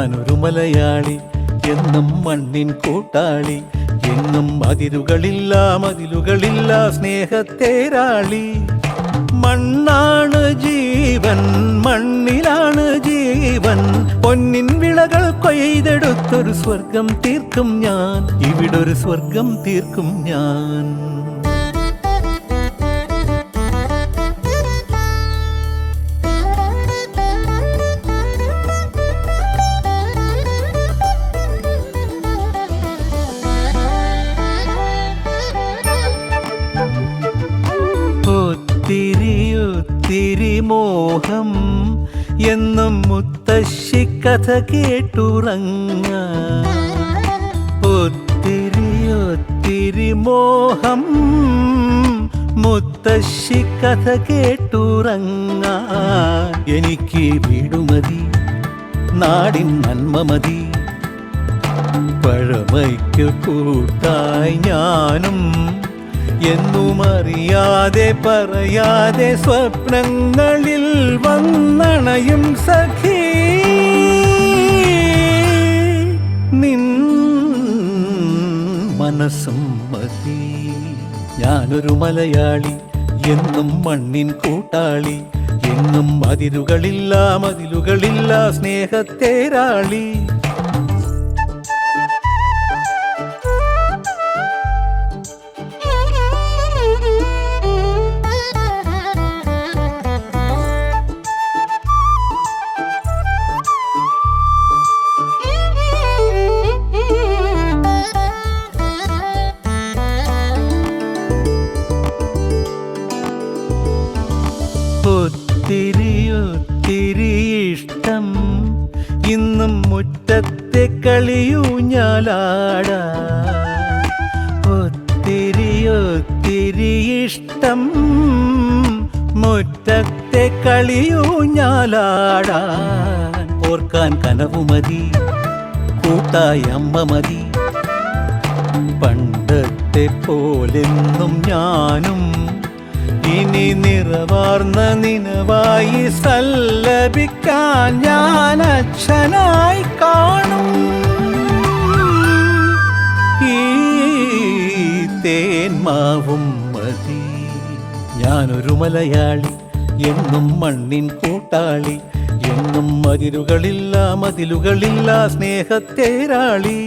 ഞാനൊരു മലയാളി, എന്നും മണ്ണിൻ കൂട്ടാളി, എങ്ങും മതിലുകളില്ല സ്നേഹത്തേരാളി. മണ്ണാണ് ജീവൻ, മണ്ണിലാണ് ജീവൻ, പൊന്നിൻ വിളകൾ കൊയ്തെടുത്തൊരു സ്വർഗം തീർക്കും ഞാൻ, ഇവിടൊരു സ്വർഗം തീർക്കും ഞാൻ. ഒത്തിരി മോഹം എന്നും മുത്തശ്ശി കഥ കേട്ടുറങ്ങ. ഒത്തിരി മോഹം മുത്തശ്ശി കഥ കേട്ടുറങ്ങ. എനിക്ക് വീടുമതി, നാടിൻ നന്മ മതി, പഴമയ്ക്ക് കൂട്ടായി ഞാനും എന്നും അറിയാതെ പറയാതെ സ്വപ്നങ്ങളിൽ വന്നണയും സഖി. നിൻ മനസ്സും മതി. ഞാനൊരു മലയാളി, എന്നും മണ്ണിൻ കൂട്ടാളി, എങ്ങും മതിലുകളില്ല സ്നേഹത്തേരാളി. ഒത്തിരി ഇഷ്ടം ഇന്നും മുറ്റത്തെ കളിയൂഞ്ഞാലാടാ. ഒത്തിരി ഇഷ്ടം മുറ്റത്തെ കളിയൂഞ്ഞാലാടാൻ. ഓർക്കാൻ കനവുമതി, കൂട്ടായി അമ്മ മതി, പണ്ടത്തെ പോലെന്നും ഞാനും ഇനി നിറവാർന്ന നിനവായി സല്ലപിക്കാൻ ഞാൻ അച്ഛനായി കാണും. ഈ തേന്മാവും മതി. ഞാനൊരു മലയാളി, എന്നും മണ്ണിൻ കൂട്ടാളി, എന്നും മതിലുകളില്ല സ്നേഹത്തേരാളി.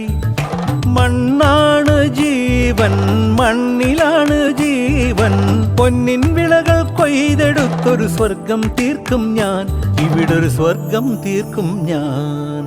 മണ്ണാണ് ജീവൻ, മണ്ണിലാണ് ജീവൻ, പൊന്നിൻ വിളകൾ കൊയ്തെടുത്തൊരു സ്വർഗം തീർക്കും ഞാൻ, ഇവിടൊരു സ്വർഗം തീർക്കും ഞാൻ.